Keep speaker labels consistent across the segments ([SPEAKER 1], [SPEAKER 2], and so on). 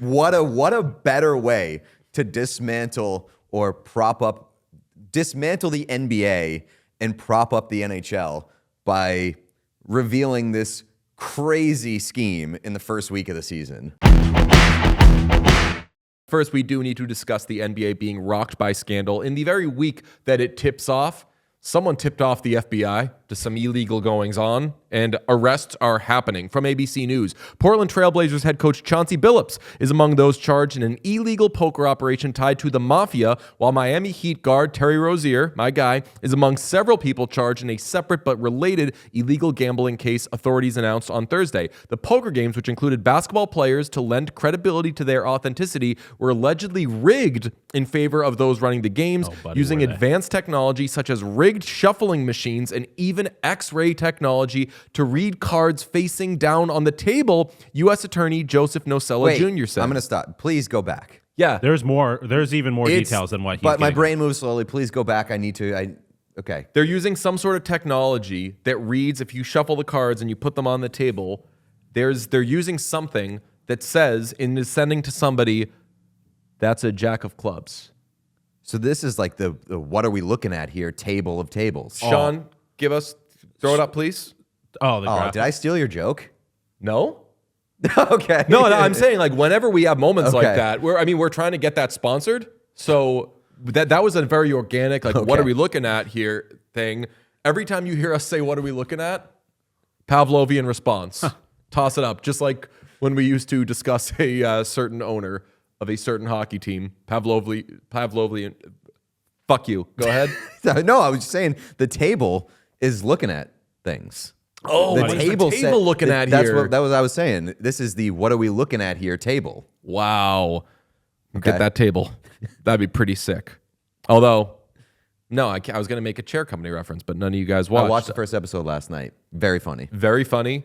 [SPEAKER 1] What a better way to dismantle the NBA and prop up the NHL by revealing this crazy scheme in the first week of the season.
[SPEAKER 2] First, we do need to discuss the NBA being rocked by scandal. In the very week that it tips off, someone tipped off the FBI to some illegal goings on, and arrests are happening. From ABC News, Portland Trailblazers head coach Chauncey Billups is among those charged in an illegal poker operation tied to the Mafia, while Miami Heat guard Terry Rozier, my guy, is among several people charged in a separate but related illegal gambling case authorities announced on Thursday. The poker games, which included basketball players to lend credibility to their authenticity, were allegedly rigged in favor of those running the games, using advanced technology such as rigged shuffling machines and even X-ray technology to read cards facing down on the table, U.S. Attorney Joseph Nocella Jr. said.
[SPEAKER 1] I'm going to stop. Please go back.
[SPEAKER 2] Yeah.
[SPEAKER 3] There's even more details than what he's
[SPEAKER 1] But my
[SPEAKER 3] getting.
[SPEAKER 1] brain moves slowly. Please go back. Okay.
[SPEAKER 2] They're using some sort of technology that reads, if you shuffle the cards and you put them on the table, they're using something that says, and is sending to somebody, that's a jack of clubs.
[SPEAKER 1] So this is like the what are we looking at here table of tables.
[SPEAKER 2] Sean, throw it up, please.
[SPEAKER 1] Did I steal your joke?
[SPEAKER 2] No?
[SPEAKER 1] Okay.
[SPEAKER 2] No, I'm saying like whenever we have moments like that, we're trying to get that sponsored. So that was a very organic, what are we looking at here thing. Every time you hear us say, what are we looking at? Pavlovian response. Toss it up. Just like when we used to discuss a certain owner of a certain hockey team. Pavlovian. Fuck you. Go ahead.
[SPEAKER 1] No, I was just saying the table is looking at things.
[SPEAKER 2] Oh,
[SPEAKER 1] the table
[SPEAKER 2] looking at
[SPEAKER 1] that's
[SPEAKER 2] here.
[SPEAKER 1] That was I was saying. This is the what are we looking at here table.
[SPEAKER 2] Wow.
[SPEAKER 1] Okay.
[SPEAKER 2] Get that table. That'd be pretty sick. Although, no, I was going to make a chair company reference, but none of you guys watched.
[SPEAKER 1] I watched the first episode last night. Very funny.
[SPEAKER 2] Very funny.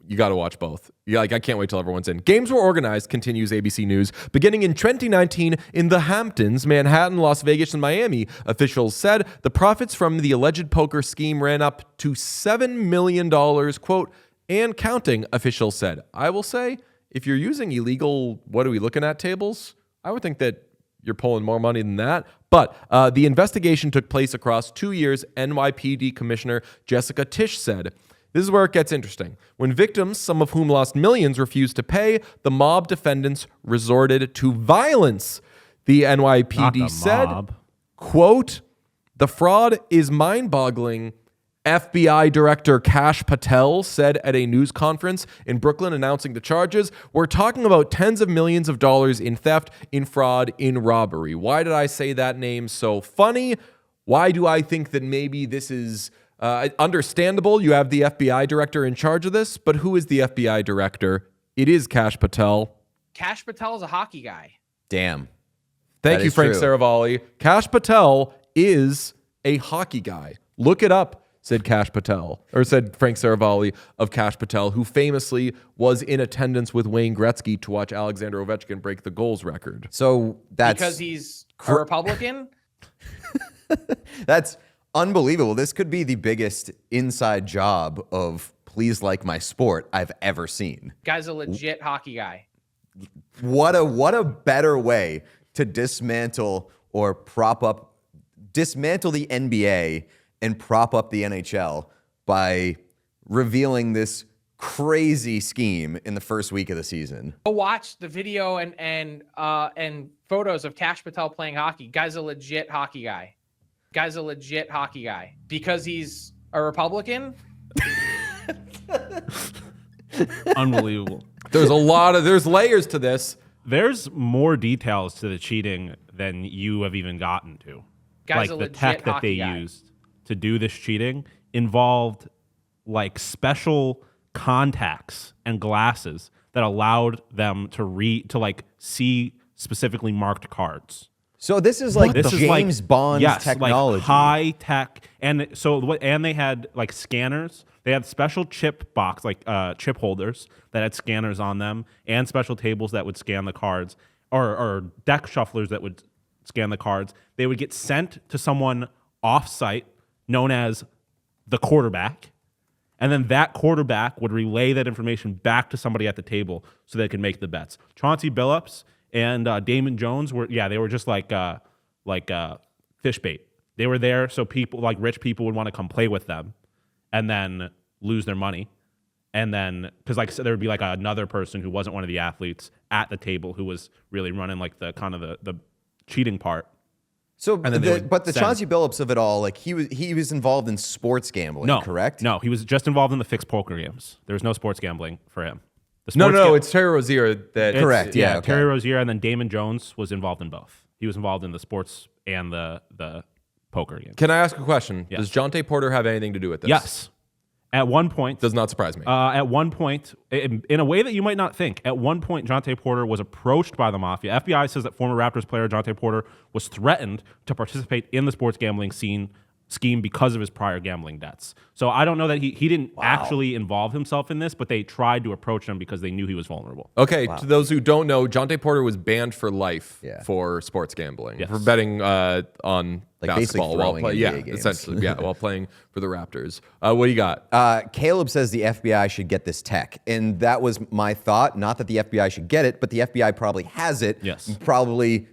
[SPEAKER 2] You got to watch both. I can't wait till everyone's in. Games were organized, continues ABC News, beginning in 2019 in the Hamptons, Manhattan, Las Vegas, and Miami. Officials said the profits from the alleged poker scheme ran up to $7 million, quote, and counting, officials said. I will say, if you're using illegal, what are we looking at tables, I would think that you're pulling more money than that. But the investigation took place across 2 years, NYPD Commissioner Jessica Tisch said. This is where it gets interesting. When victims, some of whom lost millions, refused to pay, the mob defendants resorted to violence. The NYPD said, quote, the fraud is mind-boggling. FBI Director Kash Patel said at a news conference in Brooklyn announcing the charges. We're talking about tens of millions of dollars in theft, in fraud, in robbery. Why did I say that name so funny? Why do I think that maybe this is understandable? You have the FBI director in charge of this, but who is the FBI director? It is Kash Patel.
[SPEAKER 4] Kash Patel is a hockey guy.
[SPEAKER 1] Damn.
[SPEAKER 2] Thank you, Frank Saravalli. Kash Patel is a hockey guy. Look it up, said Kash Patel, or said Frank Saravalli of Kash Patel, who famously was in attendance with Wayne Gretzky to watch Alexander Ovechkin break the goals record.
[SPEAKER 1] So that's
[SPEAKER 4] because he's a Republican?
[SPEAKER 1] That's unbelievable. This could be the biggest inside job of Please Like My Sport I've ever seen.
[SPEAKER 4] Guy's a legit hockey guy.
[SPEAKER 1] What a better way to dismantle the NBA and prop up the NHL by revealing this crazy scheme in the first week of the season.
[SPEAKER 4] Go watch the video and photos of Kash Patel playing hockey. Guy's a legit hockey guy. Because he's a Republican?
[SPEAKER 3] Unbelievable.
[SPEAKER 2] There's layers to this.
[SPEAKER 3] There's more details to the cheating than you have even gotten to.
[SPEAKER 4] Guy's a
[SPEAKER 3] the
[SPEAKER 4] legit
[SPEAKER 3] tech that they
[SPEAKER 4] hockey guy.
[SPEAKER 3] used to do this cheating involved like special contacts and glasses that allowed them to see specifically marked cards.
[SPEAKER 1] So this is like James Bond technology.
[SPEAKER 3] Like high tech, and they had like scanners. They had special chip holders that had scanners on them, and special tables that would scan the cards, or deck shufflers that would scan the cards. They would get sent to someone off-site known as the quarterback, And then that quarterback would relay that information back to somebody at the table so they could make the bets. Chauncey Billups and Damon Jones they were just like fish bait. They were there so people like rich people would want to come play with them and then lose their money. And then, because like so there would be like another person who wasn't one of the athletes at the table who was really running like the kind of the cheating part.
[SPEAKER 1] So,
[SPEAKER 3] And then
[SPEAKER 1] the Chauncey Billups of it all, like he was involved in sports gambling, correct?
[SPEAKER 3] No, he was just involved in the fixed poker games. There was no sports gambling for him.
[SPEAKER 2] It's Terry Rozier that.
[SPEAKER 1] Correct. Yeah, okay.
[SPEAKER 3] Terry Rozier, and then Damon Jones was involved in both. He was involved in the sports and the poker games.
[SPEAKER 2] Can I ask a question?
[SPEAKER 3] Yes.
[SPEAKER 2] Does Jonte Porter have anything to do with this?
[SPEAKER 3] Yes. At one point,
[SPEAKER 2] Does not surprise me.
[SPEAKER 3] At one point, in a way that you might not think, at one point, Jonte Porter was approached by the Mafia. FBI says that former Raptors player Jonte Porter was threatened to participate in the sports gambling scheme because of his prior gambling debts. So I don't know that he didn't actually involve himself in this, but they tried to approach him because they knew he was vulnerable.
[SPEAKER 2] Okay, to those who don't know, Jonte Porter was banned for life for sports gambling,
[SPEAKER 3] Yes.
[SPEAKER 2] for betting on
[SPEAKER 1] Like basically
[SPEAKER 2] basketball while
[SPEAKER 1] throwing NBA games.
[SPEAKER 2] essentially, while playing for the Raptors. What do you got?
[SPEAKER 1] Caleb says the FBI should get this tech. And that was my thought. Not that the FBI should get it, but the FBI probably has it.
[SPEAKER 3] Yes.
[SPEAKER 1] Probably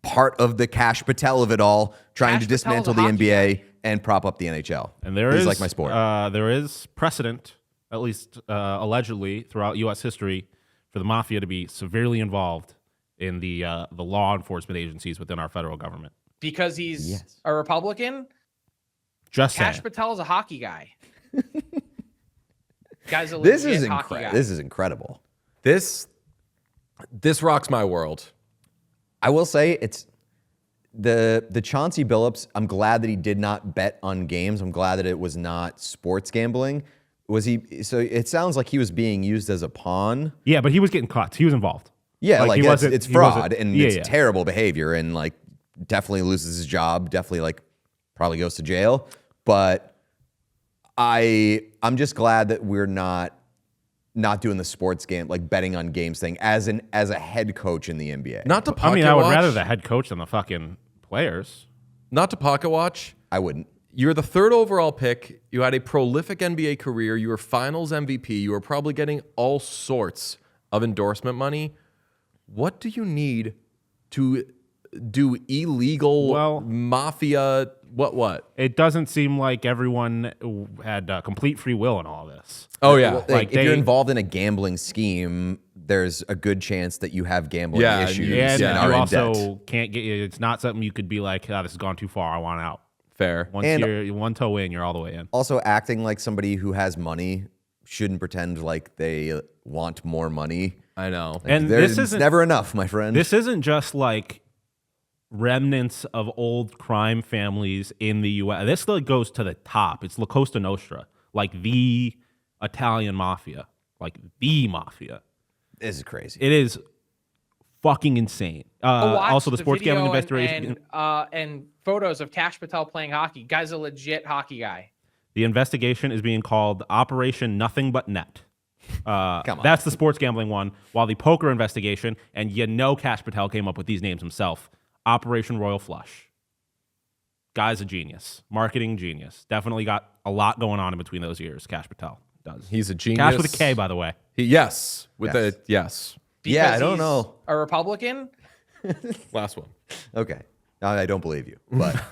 [SPEAKER 1] part of the Kash Patel of it all, trying
[SPEAKER 4] Kash
[SPEAKER 1] to dismantle the
[SPEAKER 4] Patel's a hockey
[SPEAKER 1] NBA and prop up the NHL.
[SPEAKER 3] And there
[SPEAKER 1] He's
[SPEAKER 3] is
[SPEAKER 1] like my sport.
[SPEAKER 3] There is precedent, at least allegedly, throughout U.S. history, for the Mafia to be severely involved in the law enforcement agencies within our federal government.
[SPEAKER 4] Because he's a Republican.
[SPEAKER 3] Just
[SPEAKER 4] Kash
[SPEAKER 3] saying.
[SPEAKER 4] Patel is a hockey guy. Guy's a
[SPEAKER 1] This
[SPEAKER 4] legit
[SPEAKER 1] is
[SPEAKER 4] hockey guy.
[SPEAKER 1] This is incredible.
[SPEAKER 2] This rocks my world.
[SPEAKER 1] I will say it's the Chauncey Billups. I'm glad that he did not bet on games. I'm glad that it was not sports gambling. Was he? So it sounds like he was being used as a pawn.
[SPEAKER 3] Yeah, but he was getting caught. He was involved.
[SPEAKER 1] Yeah, like
[SPEAKER 3] he
[SPEAKER 1] it's
[SPEAKER 3] he
[SPEAKER 1] fraud
[SPEAKER 3] wasn't-
[SPEAKER 1] and
[SPEAKER 3] yeah,
[SPEAKER 1] it's
[SPEAKER 3] yeah.
[SPEAKER 1] terrible behavior and like definitely loses his job. Definitely like probably goes to jail. But I'm just glad that we're not doing the sports game, like betting on games thing as a head coach in the NBA.
[SPEAKER 2] Not to pocket
[SPEAKER 3] I mean, I would
[SPEAKER 2] watch.
[SPEAKER 3] rather the head coach than the fucking players.
[SPEAKER 2] Not to pocket watch.
[SPEAKER 1] I wouldn't.
[SPEAKER 2] You're the third overall pick. You had a prolific NBA career. You were Finals MVP. You were probably getting all sorts of endorsement money. What do you need to do illegal mafia? What?
[SPEAKER 3] It doesn't seem like everyone had complete free will in all of this.
[SPEAKER 2] Oh yeah.
[SPEAKER 1] Like,
[SPEAKER 3] Like
[SPEAKER 1] if you're
[SPEAKER 3] they-
[SPEAKER 1] involved in a gambling scheme, there's a good chance that you have gambling issues
[SPEAKER 3] And
[SPEAKER 1] and are
[SPEAKER 3] you
[SPEAKER 1] in
[SPEAKER 3] also
[SPEAKER 1] debt.
[SPEAKER 3] can't get. It's not something you could be like, "Oh, this has gone too far. I want out."
[SPEAKER 2] Fair.
[SPEAKER 3] Once
[SPEAKER 1] And-
[SPEAKER 3] you're one toe in, you're all the way in.
[SPEAKER 1] Also, acting like somebody who has money shouldn't pretend like they want more money.
[SPEAKER 2] I know.
[SPEAKER 3] And
[SPEAKER 1] There's
[SPEAKER 3] this isn't
[SPEAKER 1] never enough, my friend.
[SPEAKER 3] This isn't just like remnants of old crime families in the U.S. This like goes to the top. It's La Costa Nostra, like the Italian Mafia, like the mafia.
[SPEAKER 1] This is crazy.
[SPEAKER 3] It is fucking insane.
[SPEAKER 4] Watch
[SPEAKER 3] Also, the sports
[SPEAKER 4] video
[SPEAKER 3] gambling investigation.
[SPEAKER 4] and photos of Kash Patel playing hockey. Guy's a legit hockey guy.
[SPEAKER 3] The investigation is being called Operation Nothing But Net.
[SPEAKER 1] Come on.
[SPEAKER 3] That's the sports gambling one. While the poker investigation, and Kash Patel came up with these names himself, Operation Royal Flush. Guy's a genius. Marketing genius. Definitely got a lot going on in between those years, Kash Patel does.
[SPEAKER 2] He's a genius.
[SPEAKER 3] Cash with a K, by the way.
[SPEAKER 2] Yes. With
[SPEAKER 1] Yes.
[SPEAKER 2] a yes.
[SPEAKER 1] Yeah, I
[SPEAKER 4] Because
[SPEAKER 1] don't
[SPEAKER 4] he's
[SPEAKER 1] know.
[SPEAKER 4] A Republican.
[SPEAKER 2] Last one.
[SPEAKER 1] Okay. I don't believe you. But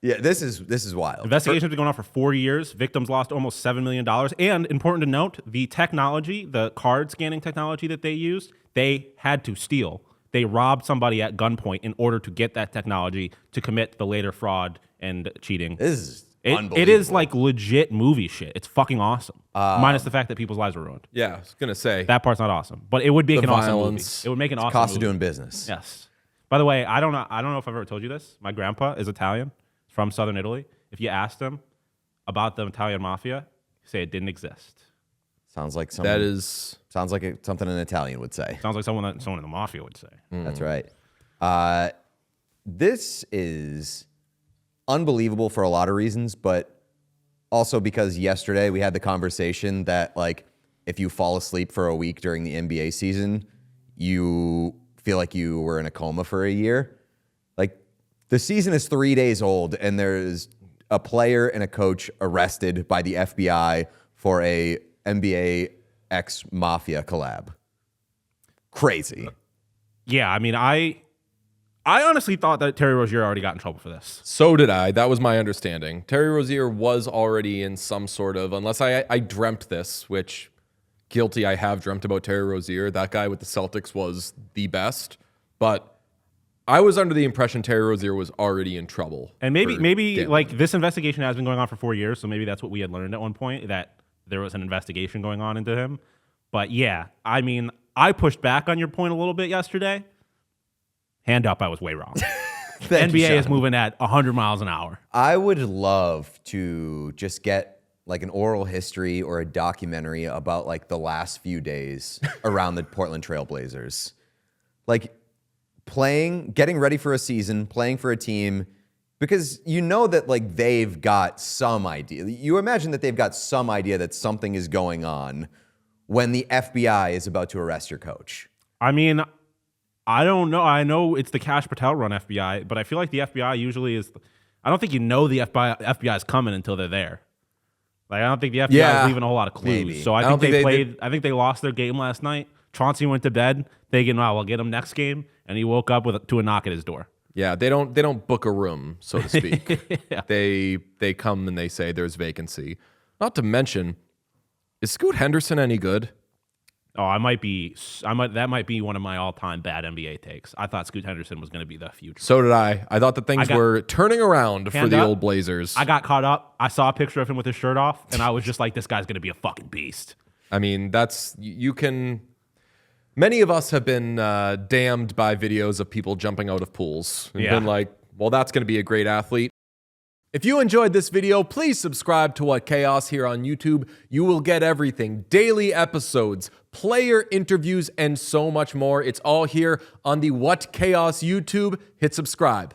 [SPEAKER 1] yeah, this is wild.
[SPEAKER 3] Investigation has been going on for 4 years. Victims lost almost $7 million. And important to note, the technology, the card scanning technology that they used, they had to steal. They robbed somebody at gunpoint in order to get that technology to commit the later fraud and cheating.
[SPEAKER 1] This is
[SPEAKER 3] It
[SPEAKER 1] unbelievable.
[SPEAKER 3] is like legit movie shit. It's fucking awesome. Minus the fact that people's lives were ruined.
[SPEAKER 2] Yeah, I was gonna say.
[SPEAKER 3] That part's not awesome, but it would make
[SPEAKER 2] The
[SPEAKER 3] an awesome movie.
[SPEAKER 2] violence.
[SPEAKER 3] It would make an awesome
[SPEAKER 1] cost
[SPEAKER 3] movie.
[SPEAKER 1] of doing business.
[SPEAKER 3] Yes. By the way, I don't know if I've ever told you this. My grandpa is Italian, from southern Italy. If you asked him about the Italian mafia, he'd say it didn't exist.
[SPEAKER 1] Sounds like something.
[SPEAKER 2] That is
[SPEAKER 1] Sounds like something an Italian would say.
[SPEAKER 3] Sounds like someone in the mafia would say.
[SPEAKER 1] That's right. This is unbelievable for a lot of reasons, but also because yesterday we had the conversation that like if you fall asleep for a week during the NBA season, you feel like you were in a coma for a year. Like the season is 3 days old and there's a player and a coach arrested by the FBI for a NBA X Mafia collab. Crazy.
[SPEAKER 3] Yeah, I mean, I honestly thought that Terry Rozier already got in trouble for this.
[SPEAKER 2] So did I. That was my understanding. Terry Rozier was already in some sort of, unless I dreamt this, which guilty, I have dreamt about Terry Rozier. That guy with the Celtics was the best. But I was under the impression Terry Rozier was already in trouble.
[SPEAKER 3] And maybe
[SPEAKER 2] gambling.
[SPEAKER 3] like this investigation has been going on for 4 years, so maybe that's what we had learned at one point, that there was an investigation going on into him. But yeah, I mean, I pushed back on your point a little bit yesterday. Hand up, I was way wrong. The NBA is moving at 100 miles an hour.
[SPEAKER 1] I would love to just get like an oral history or a documentary about like the last few days around the Portland Trail Blazers. Like getting ready for a season, playing for a team, because you know that like they've got some idea. You imagine that they've got some idea that something is going on when the FBI is about to arrest your coach.
[SPEAKER 3] I mean, I don't know. I know it's the Kash Patel run FBI, but I feel like the FBI usually is. I don't think you know the FBI is coming until they're there. Like I don't think the FBI is leaving a whole lot of clues.
[SPEAKER 1] Maybe.
[SPEAKER 3] So I think they played. I think they lost their game last night. Chauncey went to bed thinking, "Well, we'll get him next game," and he woke up to a knock at his door.
[SPEAKER 2] Yeah, they don't book a room, so to speak.
[SPEAKER 3] Yeah.
[SPEAKER 2] They come and they say there's vacancy. Not to mention, is Scoot Henderson any good?
[SPEAKER 3] Oh, that might be one of my all-time bad NBA takes. I thought Scoot Henderson was going to be the future.
[SPEAKER 2] So did I. I thought that things were turning around for the old Blazers.
[SPEAKER 3] I got caught up. I saw a picture of him with his shirt off, and I was just like, this guy's going to be a fucking beast.
[SPEAKER 2] I mean, you can. Many of us have been damned by videos of people jumping out of pools and been like, well, that's going to be a great athlete. If you enjoyed this video, please subscribe to What Chaos here on YouTube. You will get everything, daily episodes, player interviews, and so much more. It's all here on the What Chaos YouTube. Hit subscribe.